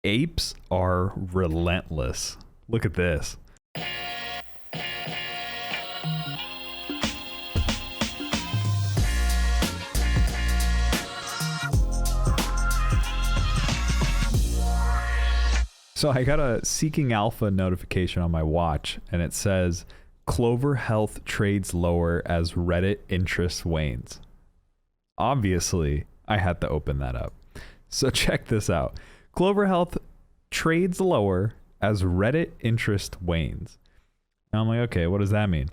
Apes are relentless. Look at this. So I got a Seeking Alpha notification on my watch, and it says Clover Health trades lower as Reddit interest wanes. Obviously, I had to open that up. So check this out. Clover Health trades lower as Reddit interest wanes. And I'm like, okay, what does that mean?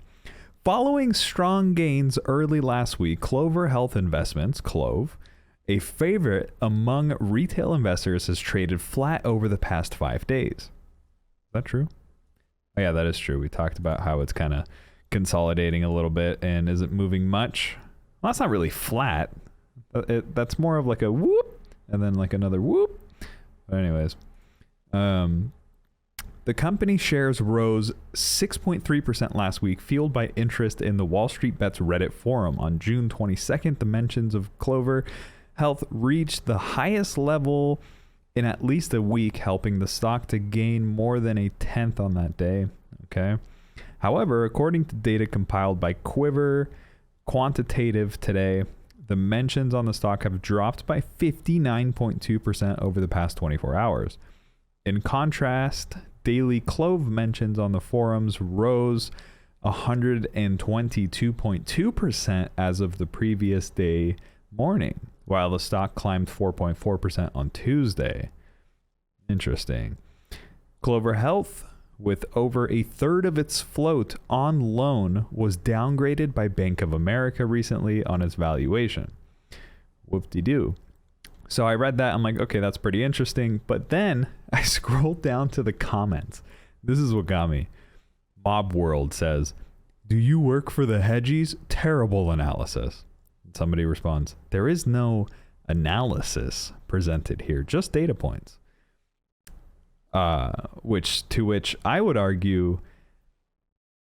Following strong gains early last week, Clover Health Investments, CLOV, a favorite among retail investors, has traded flat over the past 5 days. Is that true? Oh, yeah, that is true. We talked about how it's kind of consolidating a little bit and isn't moving much. Well, that's not really flat. That's more of like a whoop and then like another whoop. But anyways, the company shares rose 6.3% last week, fueled by interest in the Wall Street Bets Reddit forum. On June 22nd, the mentions of Clover Health reached the highest level in at least a week, helping the stock to gain more than a tenth on that day. Okay. However, according to data compiled by Quiver Quantitative today, the mentions on the stock have dropped by 59.2% over the past 24 hours. In contrast, daily CLOV mentions on the forums rose 122.2% as of the previous day morning, while the stock climbed 4.4% on Tuesday. Interesting. Clover Health, with over a third of its float on loan, was downgraded by Bank of America recently on its valuation. Whoop-de-doo. So I read that. I'm like, okay, that's pretty interesting. But then I scrolled down to the comments. This is what got me. Mob World says, "Do you work for the hedgies? Terrible analysis." Somebody responds, "There is no analysis presented here, just data points." To which I would argue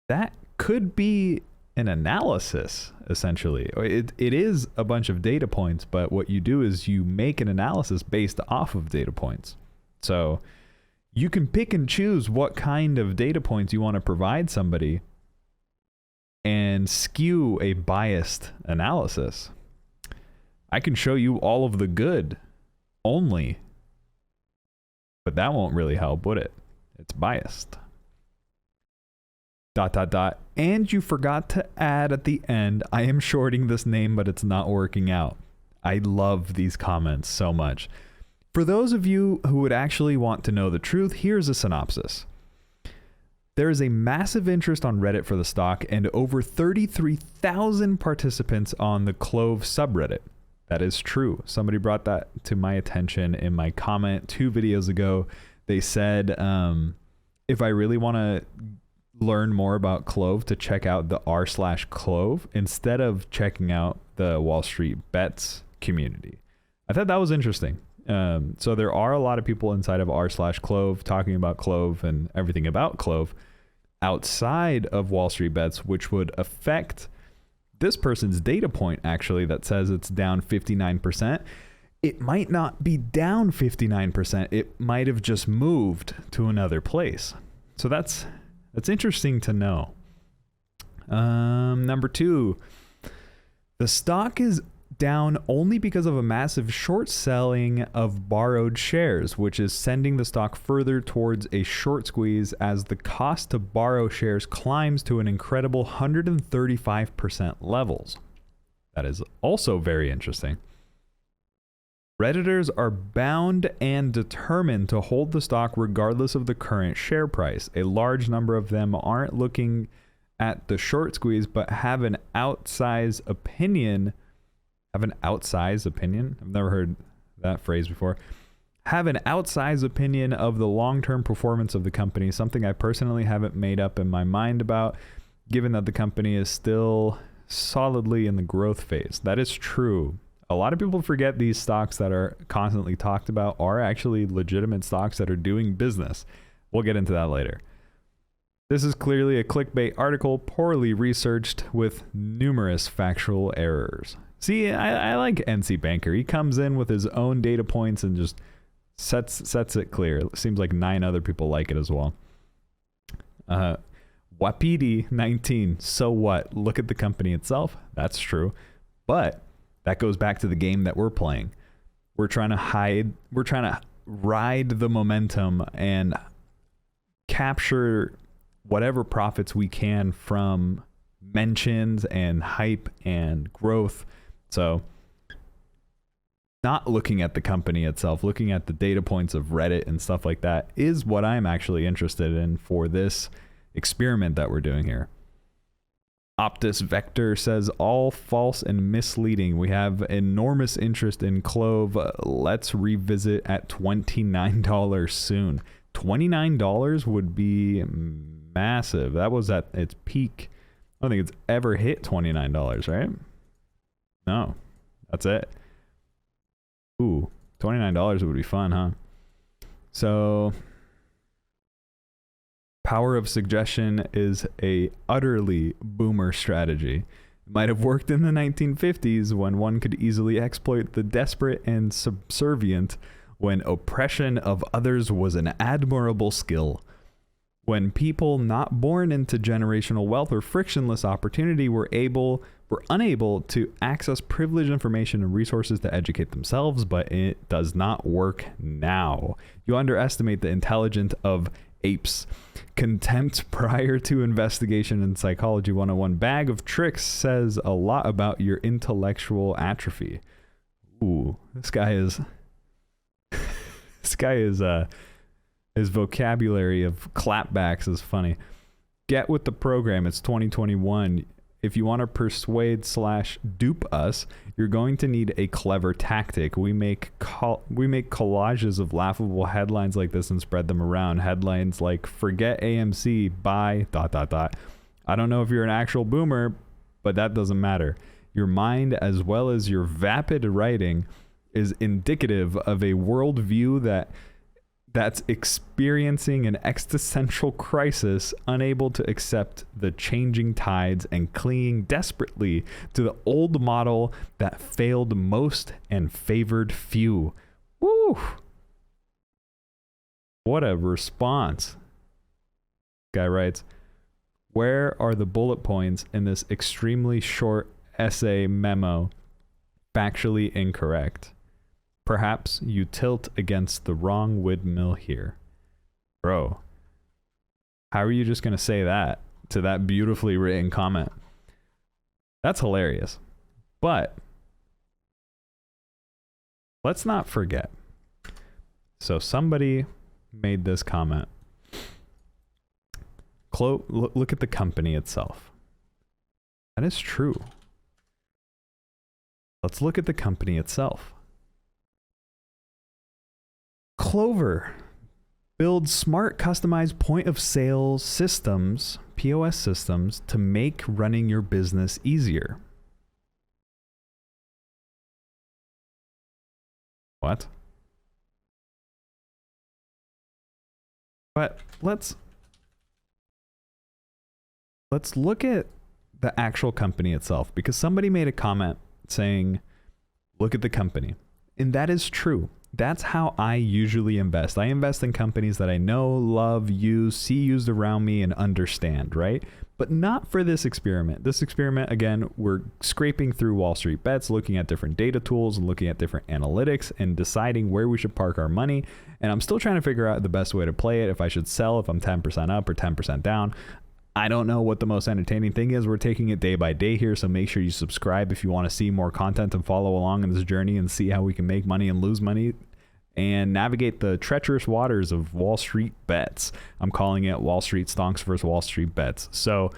that could be an analysis, essentially. It is a bunch of data points, but what you do is you make an analysis based off of data points. So you can pick and choose what kind of data points you want to provide somebody and skew a biased analysis. I can show you all of the good only, but that won't really help, would it? It's biased. ... And you forgot to add at the end, "I am shorting this name, but it's not working out." I love these comments so much. For those of you who would actually want to know the truth, here's a synopsis. There is a massive interest on Reddit for the stock and over 33,000 participants on the CLOV subreddit. That is true. Somebody brought that to my attention in my comment 2 videos ago. They said, if I really want to learn more about CLOV, to check out the r/CLOV instead of checking out the Wall Street Bets community. I thought that was interesting. So there are a lot of people inside of r/CLOV talking about CLOV and everything about CLOV outside of Wall Street Bets, which would affect this person's data point, actually, that says it's down 59%. It might not be down 59%. It might have just moved to another place. So that's interesting to know. Number 2, the stock is down only because of a massive short selling of borrowed shares, which is sending the stock further towards a short squeeze as the cost to borrow shares climbs to an incredible 135% levels. That is also very interesting. Redditors are bound and determined to hold the stock regardless of the current share price. A large number of them aren't looking at the short squeeze, but have an outsized opinion. Have an outsized opinion? I've never heard that phrase before. Have an outsized opinion of the long-term performance of the company, something I personally haven't made up in my mind about, given that the company is still solidly in the growth phase. That is true. A lot of people forget these stocks that are constantly talked about are actually legitimate stocks that are doing business. We'll get into that later. This is clearly a clickbait article, poorly researched with numerous factual errors. See, I like NC Banker. He comes in with his own data points and just sets it clear. It seems like 9 other people like it as well. Wapiti 19. So what? Look at the company itself. That's true. But that goes back to the game that we're playing. We're trying to ride the momentum and capture whatever profits we can from mentions and hype and growth. So not looking at the company itself, looking at the data points of Reddit and stuff like that is what I'm actually interested in for this experiment that we're doing here. Optus Vector says all false and misleading. We have enormous interest in CLOV. Let's revisit at $29 soon. $29 would be massive. That was at its peak. I don't think it's ever hit $29, right? No, that's it. Ooh, $29 would be fun, huh? So power of suggestion is a utterly boomer strategy. It might have worked in the 1950s when one could easily exploit the desperate and subservient, when oppression of others was an admirable skill. When people not born into generational wealth or frictionless opportunity were unable to access privileged information and resources to educate themselves, but it does not work now. You underestimate the intelligence of apes. Contempt prior to investigation in Psychology 101. Bag of tricks says a lot about your intellectual atrophy. Ooh, this guy is his vocabulary of clapbacks is funny. Get with the program. It's 2021. If you want to persuade/dupe us, you're going to need a clever tactic. We make collages of laughable headlines like this and spread them around. Headlines like "Forget AMC, buy ... I don't know if you're an actual boomer, but that doesn't matter. Your mind, as well as your vapid writing, is indicative of a worldview that's experiencing an existential crisis, unable to accept the changing tides and clinging desperately to the old model that failed most and favored few." Woo! What a response. Guy writes, "Where are the bullet points in this extremely short essay memo? Factually incorrect. Perhaps you tilt against the wrong windmill here." Bro, how are you just going to say that to that beautifully written comment? That's hilarious. But let's not forget. So somebody made this comment. Look at the company itself. That is true. Let's look at the company itself. Clover builds smart, customized point of sale systems, POS systems, to make running your business easier. What? But let's look at the actual company itself, because somebody made a comment saying, look at the company. And that is true. That's how I usually invest. I invest in companies that I know, love, use, see used around me, and understand, right? But not for this experiment. This experiment, again, we're scraping through Wall Street Bets, looking at different data tools and looking at different analytics and deciding where we should park our money. And I'm still trying to figure out the best way to play it, if I should sell, if I'm 10% up or 10% down. I don't know what the most entertaining thing is. We're taking it day by day here, so make sure you subscribe if you want to see more content and follow along in this journey and see how we can make money and lose money and navigate the treacherous waters of Wall Street Bets. I'm calling it Wall Street Stonks versus Wall Street Bets. So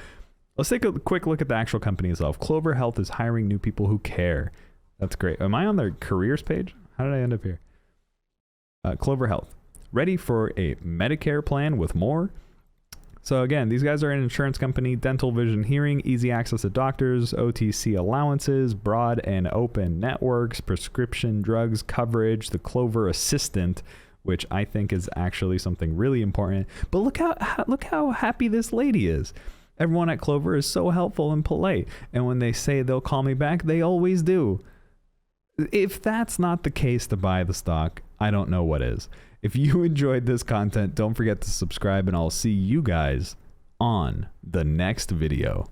let's take a quick look at the actual company itself. Clover Health is hiring new people who care. That's great. Am I on their careers page? How did I end up here? Clover Health. Ready for a Medicare plan with more? So again, these guys are an insurance company, dental, vision, hearing, easy access to doctors, OTC allowances, broad and open networks, prescription drugs coverage, the Clover Assistant, which I think is actually something really important. But look how happy this lady is. Everyone at Clover is so helpful and polite. And when they say they'll call me back, they always do. If that's not the case to buy the stock, I don't know what is. If you enjoyed this content, don't forget to subscribe, and I'll see you guys on the next video.